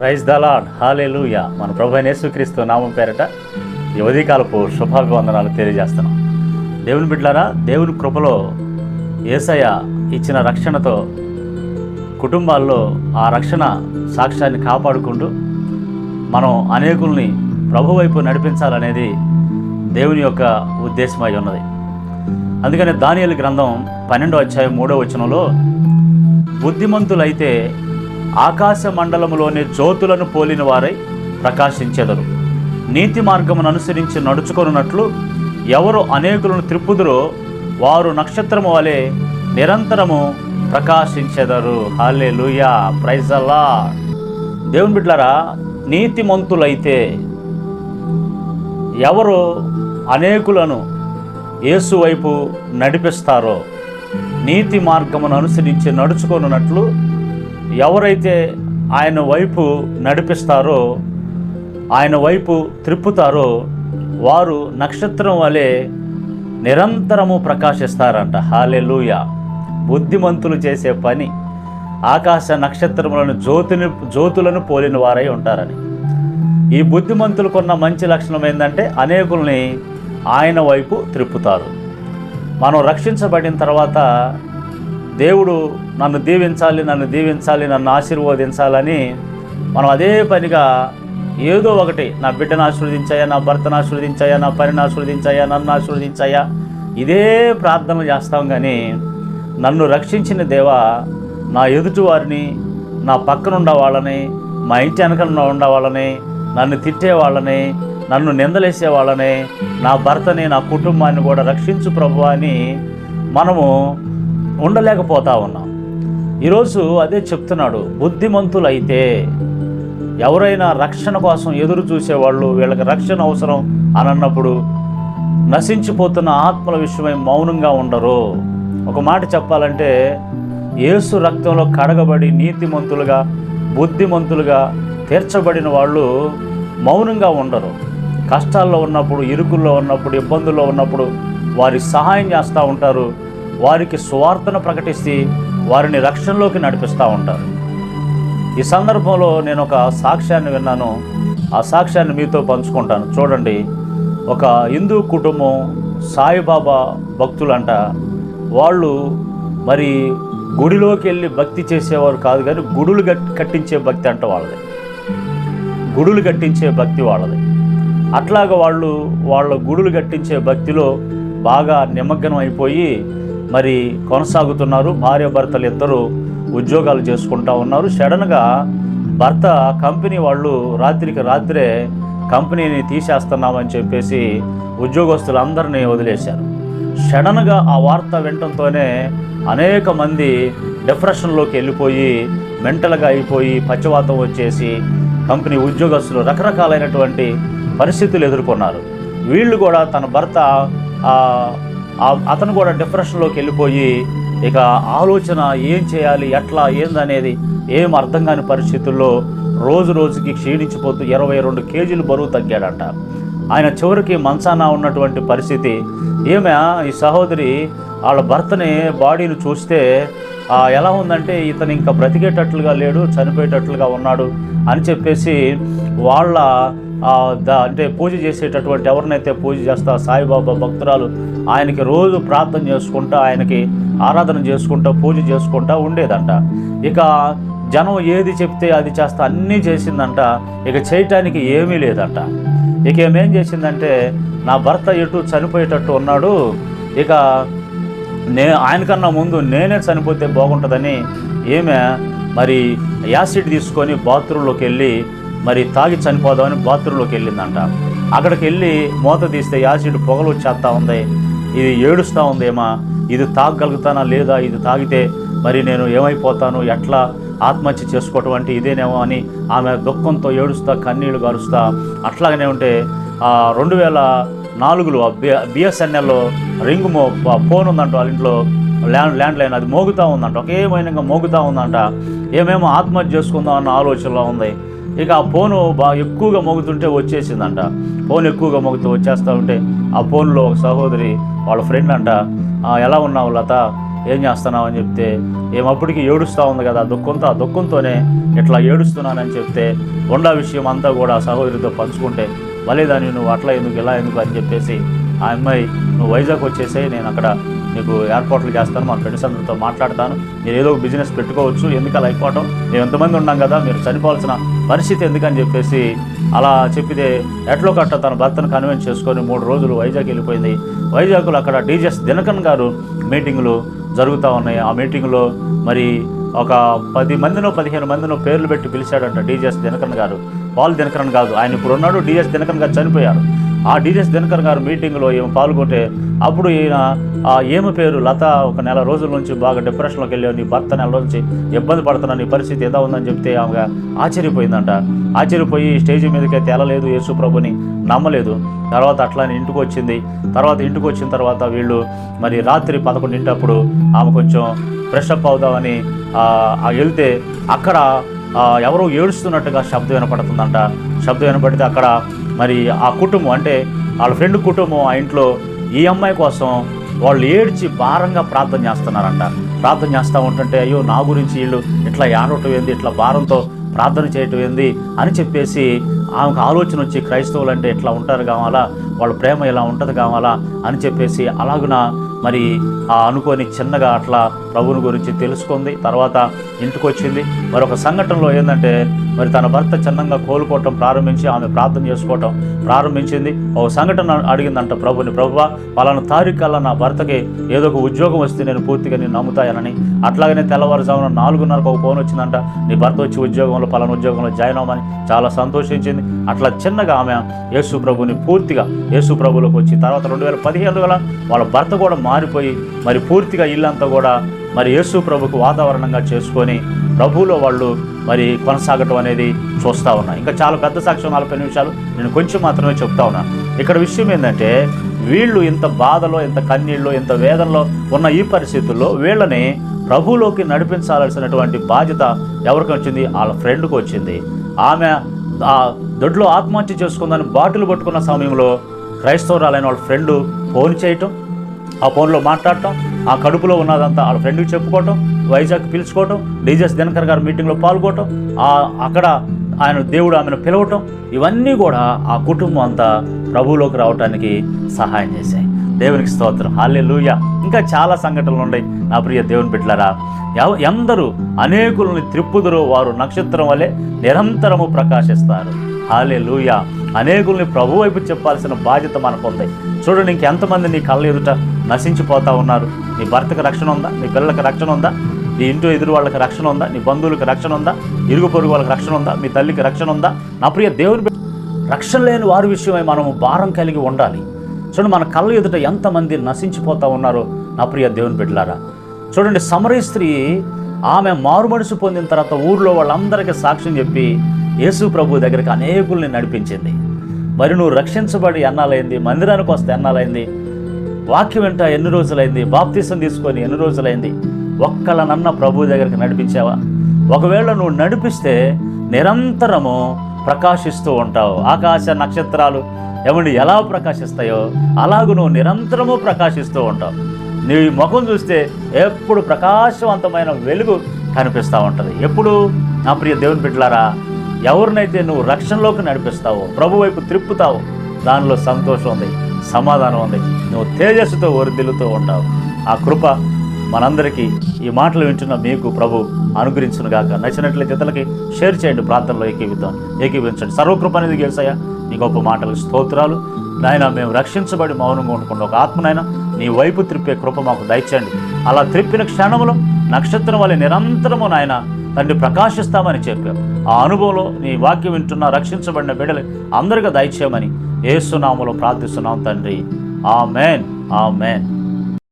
Praise the lord, హల్లెలూయా. మన ప్రభువైన యేసుక్రీస్తు నామం పేరట ఈ ఉదయకాలపు శుభాభివందనాలు తెలియజేస్తున్నాం. దేవుని బిడ్డలారా, దేవుని కృపలో యేసయ్య ఇచ్చిన రక్షణతో కుటుంబాల్లో ఆ రక్షణ సాక్ష్యాన్ని కాపాడుకుంటూ మనం అనేకుల్ని ప్రభు వైపు నడిపించాలనేది దేవుని యొక్క ఉద్దేశమై ఉన్నది. అందుకని దానియేలు గ్రంథం 12వ అధ్యాయం 3వ వచనంలో, బుద్ధిమంతులైతే ఆకాశ మండలములోని జ్యోతులను పోలిన వారై ప్రకాశించెదరు. నీతి మార్గమును అనుసరించి నడుచుకొనున్నట్లు ఎవరు అనేకులను త్రిప్పుదురో వారు నక్షత్రము వలె నిరంతరము ప్రకాశించెదరు. హల్లెలూయా, ప్రైజ్ ద లార్డ్. దేవుని బిడ్డలారా, నీతిమంతులైతే ఎవరు అనేకులను యేసు వైపు నడిపిస్తారో, నీతి మార్గమును అనుసరించి నడుచుకొనున్నట్లు ఎవరైతే ఆయన వైపు నడిపిస్తారో, ఆయన వైపు త్రిప్పుతారో వారు నక్షత్రం వలె నిరంతరము ప్రకాశిస్తారంట. హల్లెలూయా. బుద్ధిమంతులు చేసే పని ఆకాశ నక్షత్రములను జ్యోతులను పోలిన వారై ఉంటారని. ఈ బుద్ధిమంతులకున్న మంచి లక్షణం ఏంటంటే అనేకుల్ని ఆయన వైపు త్రిప్పుతారు. మనం రక్షించబడిన తర్వాత దేవుడు నన్ను దీవించాలి, నన్ను ఆశీర్వదించాలని మనం అదే పనిగా ఏదో ఒకటి, నా బిడ్డను ఆశీర్వదించాయా, నా భర్తను ఆశీర్వదించాయా, నా పనిని ఆశీర్వదించాయా, నన్ను ఆశీర్వదించాయా, ఇదే ప్రార్థనలు చేస్తాం. కానీ నన్ను రక్షించిన దేవా, నా ఎదుటి వారిని, నా పక్కన ఉండవాళ్ళని, మా ఇంటి వెనక ఉండవాళ్ళని, నన్ను తిట్టేవాళ్ళని, నన్ను నిందలేసే వాళ్ళని, నా భర్తని, నా కుటుంబాన్ని కూడా రక్షించు ప్రభువా అని మనము ఉండలేకపోతా ఉన్నాం. ఈరోజు అదే చెప్తున్నాడు. బుద్ధిమంతులైతే, ఎవరైనా రక్షణ కోసం ఎదురు చూసేవాళ్ళు, వీళ్ళకి రక్షణ అవసరం అని అన్నప్పుడు నశించిపోతున్న ఆత్మల విషయమై మౌనంగా ఉండరు. ఒక మాట చెప్పాలంటే, యేసు రక్తంలో కడగబడి నీతిమంతులుగా, బుద్ధిమంతులుగా తీర్చబడిన వాళ్ళు మౌనంగా ఉండరు. కష్టాల్లో ఉన్నప్పుడు, ఇరుకుల్లో ఉన్నప్పుడు, ఇబ్బందుల్లో ఉన్నప్పుడు వారికి సహాయం చేస్తూ ఉంటారు. వారికి సువార్తను ప్రకటిస్తే వారిని రక్షణలోకి నడిపిస్తూ ఉంటారు. ఈ సందర్భంలో నేను ఒక సాక్ష్యాన్ని విన్నాను. ఆ సాక్ష్యాన్ని మీతో పంచుకుంటాను. చూడండి, ఒక హిందూ కుటుంబం సాయిబాబా భక్తులంట. వాళ్ళు మరి గుడిలోకి వెళ్ళి భక్తి చేసేవారు కాదు, కానీ గుడులు కట్టించే భక్తి అంట వాళ్ళది. గుడులు కట్టించే భక్తి వాళ్ళది. అట్లాగా వాళ్ళ గుడులు కట్టించే భక్తిలో బాగా నిమగ్నం అయిపోయి మరి కొనసాగుతున్నారు. భార్య భర్తలు ఇద్దరు ఉద్యోగాలు చేసుకుంటూ ఉన్నారు. సడన్గా భర్త కంపెనీ వాళ్ళు రాత్రికి రాత్రే కంపెనీని తీసేస్తున్నామని చెప్పేసి ఉద్యోగస్తులందరినీ వదిలేశారు. సడన్గా ఆ వార్త వినటంతోనే అనేక మంది డిప్రెషన్లోకి వెళ్ళిపోయి, మెంటల్గా అయిపోయి, పక్షవాతం వచ్చేసి కంపెనీ ఉద్యోగస్తులు రకరకాలైనటువంటి పరిస్థితులు ఎదుర్కొన్నారు. వీళ్ళు కూడా, తన భర్త అతను కూడా డిప్రెషన్లోకి వెళ్ళిపోయి, ఇక ఆలోచన ఏం చేయాలి, ఎట్లా, ఏందనేది ఏం అర్థం కాని పరిస్థితుల్లో రోజు రోజుకి క్షీణించిపోతూ 22 కేజీలు బరువు తగ్గాడంట. ఆయన చివరికి మంచాన ఉన్నటువంటి పరిస్థితి. ఈ సహోదరి వాళ్ళ భర్తని బాడీని చూస్తే ఎలా ఉందంటే, ఇతను ఇంకా బ్రతికేటట్లుగా లేడు, చనిపోయేటట్లుగా ఉన్నాడు అని చెప్పేసి వాళ్ళ అంటే పూజ చేసేటటువంటి, ఎవరినైతే పూజ చేస్తా సాయిబాబా భక్తురాలు, ఆయనకి రోజు ప్రార్థన చేసుకుంటా, ఆయనకి ఆరాధన చేసుకుంటా, పూజ చేసుకుంటా ఉండేదంట. ఇక జనం ఏది చెప్తే అది చేస్తా అన్నీ చేసిందంట. ఇక చేయటానికి ఏమీ లేదంట. ఇక ఏమేం చేసిందంటే, నా భర్త ఎటు చనిపోయేటట్టు ఉన్నాడు, ఇక ఆయనకన్నా ముందు నేనే చనిపోతే బాగుంటుందని ఏమే మరి యాసిడ్ తీసుకొని బాత్రూంలోకి వెళ్ళి మరి తాగి చనిపోదామని బాత్రూంలోకి వెళ్ళిందంట. అక్కడికి వెళ్ళి మూత తీస్తే యాసిడ్ పొగలు వచ్చేస్తూ ఉంది. ఇది ఏడుస్తూ ఉందేమా, ఇది తాగగలుగుతానా లేదా, ఇది తాగితే మరి నేను ఏమైపోతాను, ఎట్లా ఆత్మహత్య చేసుకోవటం అంటే ఇదేనేమో అని ఆమె దుఃఖంతో ఏడుస్తా, కన్నీళ్లు గారుస్తా అట్లాగనే ఉంటే 2004లో బిఎస్ఎన్ఎల్లో రింగ్ ఫోన్ ఉందంట వాళ్ళ ఇంట్లో, ల్యాండ్ లైన్, అది మోగుతూ ఉందంట, ఒకే మైనంగా మోగుతూ ఉందంట. ఏమేమో ఆత్మహత్య చేసుకుందాం అన్న ఆలోచనలో ఉంది. ఇక ఆ ఫోను బాగా ఎక్కువగా మోగుతుంటే వచ్చేసిందంట. ఫోన్ ఎక్కువగా మోగుతూ వచ్చేస్తూ ఉంటే ఆ ఫోన్లో ఒక సహోదరి వాళ్ళ ఫ్రెండ్ అంట, ఎలా ఉన్నావు లత, ఏం చేస్తున్నావు అని చెప్తే, ఏమప్పటికి ఏడుస్తూ ఉంది కదా, ఆ దుఃఖంతోనే ఇట్లా ఏడుస్తున్నానని చెప్తే, ఉన్న విషయం అంతా కూడా సహోదరితో పంచుకుంటే, వలేదాన్ని నువ్వు అట్లా ఎందుకు ఇలా ఎందుకు అని చెప్పేసి ఆ అమ్మాయి, నువ్వు వైజాగ్ వచ్చేసాయి, నేను అక్కడ నీకు ఏర్పాట్లు చేస్తాను, మా ఫ్రెండ్స్ అందరితో మాట్లాడతాను, మీరు ఏదో ఒక బిజినెస్ పెట్టుకోవచ్చు, ఎందుకు అలా అయిపోవటం, మేము ఎంతమంది ఉన్నాం కదా, మీరు చనిపోవాల్సిన పరిస్థితి ఎందుకని చెప్పేసి అలా చెప్పితే, ఎట్లో కట్ట తన భర్తను కన్విన్స్ చేసుకొని 3 రోజులు వైజాగ్ వెళ్ళిపోయింది. వైజాగ్లో అక్కడ డీజీఎస్ దినకరన్ గారు మీటింగులు జరుగుతూ ఉన్నాయి. ఆ మీటింగ్లో మరి ఒక 10 మందినో 15 మందినో పేర్లు పెట్టి పిలిచాడంట డీజీఎస్ దినకరన్ గారు. పాల్ దినకరన్ కాదు, ఆయన ఇప్పుడు ఉన్నాడు, డీజీఎస్ దినకరన్ గారు చనిపోయారు. ఆ డీజీఎస్ దినకరన్ గారు మీటింగ్లో ఏమో పాల్గొంటే, అప్పుడు ఈయన ఏమి పేరు లత, ఒక నెల రోజుల నుంచి బాగా డిప్రెషన్లోకి వెళ్ళావు, నీ భర్త నెల రోజు నుంచి ఇబ్బంది పడుతున్నా, నీ పరిస్థితి ఏదో ఉందని చెప్తే ఆమె ఆశ్చర్యపోయిందంట. ఆశ్చర్యపోయి స్టేజ్ మీదకి తేలలేదు, యేసు ప్రభుని నమ్మలేదు. తర్వాత అట్లానే ఇంటికి వచ్చింది. ఇంటికి వచ్చిన తర్వాత వీళ్ళు మరి రాత్రి 11 ఆమె కొంచెం ఫ్రెషప్ అవుదామని వెళ్తే, అక్కడ ఎవరో ఏడుస్తున్నట్టుగా శబ్దం వినపడుతుందంట. శబ్దం వినపడితే అక్కడ మరి ఆ కుటుంబం, అంటే వాళ్ళ ఫ్రెండ్ కుటుంబం ఆ ఇంట్లో ఈ అమ్మాయి కోసం వాళ్ళు ఏడ్చి భారంగా ప్రార్థన చేస్తున్నారంట. ప్రార్థన చేస్తూ ఉంటుంటే, అయ్యో నా గురించి వీళ్ళు ఇట్లా ఏడవటం ఏంది, ఇట్లా భారంతో ప్రార్థన చేయటం ఏంది అని చెప్పేసి ఆమెకు ఆలోచన వచ్చి, క్రైస్తవులు అంటే ఇట్లా ఉంటారు కావాలా, వాళ్ళ ప్రేమ ఇలా ఉంటుంది కావాలా అని చెప్పేసి అలాగున మరి అనుకొని చిన్నగా అట్లా ప్రభువుని గురించి తెలుసుకుంది. తర్వాత ఇంటికి వచ్చింది. మరి ఒక సంఘటనలో ఏంటంటే, మరి తన భర్త చిన్నగా కోలుకోవటం ప్రారంభించి ఆమె ప్రార్థన చేసుకోవటం ప్రారంభించింది. ఒక సంఘటన అడిగిందంట ప్రభుని, ప్రభువా పలానా తారీఖు కల్లా నా భర్తకి ఏదో ఒక ఉద్యోగం వస్తే నేను పూర్తిగా నేను నమ్ముతాయనని. అట్లాగనే తెల్లవారుజామున 4:30కు ఒక ఫోన్ వచ్చిందంట, నీ భర్త వచ్చి ఉద్యోగంలో పలానా ఉద్యోగంలో జాయిన్ అవ్వమని. చాలా సంతోషించింది. అట్లా చిన్నగా ఆమె యేసు ప్రభుని పూర్తిగా యేసు ప్రభులోకి వచ్చి, తర్వాత 2015 వాళ్ళ భర్త కూడా మారిపోయి మరి పూర్తిగా ఇల్లంతా కూడా మరి యేసు ప్రభుకు వాతావరణంగా చేసుకొని ప్రభువులో వాళ్ళు మరి కొనసాగటం అనేది చూస్తూ ఉన్నా. ఇంకా చాలా పెద్ద సాక్ష్యం, 40 నిమిషాలు, నేను కొంచెం మాత్రమే చెప్తా ఉన్నాను. ఇక్కడ విషయం ఏంటంటే, వీళ్ళు ఇంత బాధలో, ఇంత కన్నీళ్ళు, ఇంత వేదనలో ఉన్న ఈ పరిస్థితుల్లో వీళ్ళని ప్రభువులోకి నడిపించాల్సినటువంటి బాధ్యత ఎవరికి వచ్చింది? వాళ్ళ ఫ్రెండ్కి వచ్చింది. ఆమె ఆ దొడ్లో ఆత్మహత్య చేసుకుందని బాటిల్ పట్టుకున్న సమయంలో క్రైస్తవురాలైన వాళ్ళ ఫ్రెండ్ ఫోన్ చేయటం, ఆ ఫోన్లో మాట్లాడటం, ఆ కడుపులో ఉన్నదంతా వాళ్ళ ఫ్రెండ్కి చెప్పుకోవటం, వైజాగ్ పిలుచుకోవటం, డీజీఎస్ దినకర్ గారి మీటింగ్లో పాల్గొనటం, అక్కడ ఆయన దేవుడు ఆమెను పిలవటం, ఇవన్నీ కూడా ఆ కుటుంబం అంతా ప్రభువులోకి రావటానికి సహాయం చేశాయి. దేవునికి స్తోత్రం, హల్లెలూయా. ఇంకా చాలా సంఘటనలు ఉన్నాయి నా ప్రియ దేవుని బిడ్డలారా. ఎందరూ అనేకులని త్రిప్పుదురో వారు నక్షత్రం వలె నిరంతరము ప్రకాశిస్తారు. హల్లెలూయా. అనేకుల్ని ప్రభు వైపు చెప్పాల్సిన బాధ్యత మనకు ఉంది. చూడండి, ఇంకెంతమంది నీ కళ్ళ ఎదుట నశించిపోతూ ఉన్నారు. నీ భర్తకు రక్షణ ఉందా? నీ పిల్లలకు రక్షణ ఉందా? నీ ఇంటి ఎదురు వాళ్ళకి రక్షణ ఉందా? నీ బంధువులకు రక్షణ ఉందా? ఇరుగు పొరుగు వాళ్ళకి రక్షణ ఉందా? మీ తల్లికి రక్షణ ఉందా? నా ప్రియ దేవుని రక్షణ లేని వారి విషయమై మనము భారం కలిగి ఉండాలి. చూడండి, మన కళ్ళ ఎదుట ఎంతమంది నశించిపోతూ ఉన్నారో నా ప్రియ దేవుని బిడ్డలారా. చూడండి, సమరయ స్త్రీ ఆమె మారు మనసు పొందిన తర్వాత ఊర్లో వాళ్ళందరికీ సాక్ష్యం చెప్పి యేసు ప్రభు దగ్గరికి అనేకుల్ని నడిపించింది. మరి నువ్వు రక్షించబడి ఎన్నాలైంది? మందిరానికి వస్తే ఎన్నాలైంది? వాక్యం వెంట ఎన్ని రోజులైంది? బాప్తీసం తీసుకొని ఎన్ని రోజులైంది? ఒక్కళ్ళనన్న ప్రభు దగ్గరికి నడిపించావా? ఒకవేళ నువ్వు నడిపిస్తే నిరంతరము ప్రకాశిస్తూ ఉంటావు. ఆకాశ నక్షత్రాలు ఏమండి ఎలా ప్రకాశిస్తాయో అలాగూ నువ్వు నిరంతరము ప్రకాశిస్తూ ఉంటావు. నీ ముఖం చూస్తే ఎప్పుడు ప్రకాశవంతమైన వెలుగు కనిపిస్తూ ఉంటుంది. ఎప్పుడు నా ప్రియ దేవుని బిడ్డలారా, ఎవరినైతే నువ్వు రక్షణలోకి నడిపిస్తావో, ప్రభు వైపు త్రిప్పుతావో, దానిలో సంతోషం ఉంది, సమాధానం ఉంది, నువ్వు తేజస్సుతో వర్ధిల్లుతూ ఉంటావు. ఆ కృప మనందరికీ, ఈ మాటలు వింటున్న మీకు ప్రభు అనుగ్రహించునుగాక. నచ్చినట్లయితే ఇతరులకి షేర్ చేయండి, ప్రార్థనలో ఏకీవించండి. సర్వకృప అనేది గెలిసాయా నీ గొప్ప మాటలకు స్తోత్రాలు నాయన. మేము రక్షించబడి మౌనంగా ఉండకుండా ఒక ఆత్మనైనా నీ వైపు త్రిప్పే కృప మాకు దయచేయండి. అలా త్రిప్పిన క్షణంలో నక్షత్రం వల్ల నిరంతరము నాయన తండ్రి ప్రకాశిస్తామని చెప్పావు. ఆ అనుభవంలో నీ వాక్యం వింటున్న రక్షించబడిన బిడ్డలు అందరికీ దయచేయమని యేసు నామములో ప్రార్థిస్తున్నాం తండ్రి. ఆమేన్, ఆమేన్.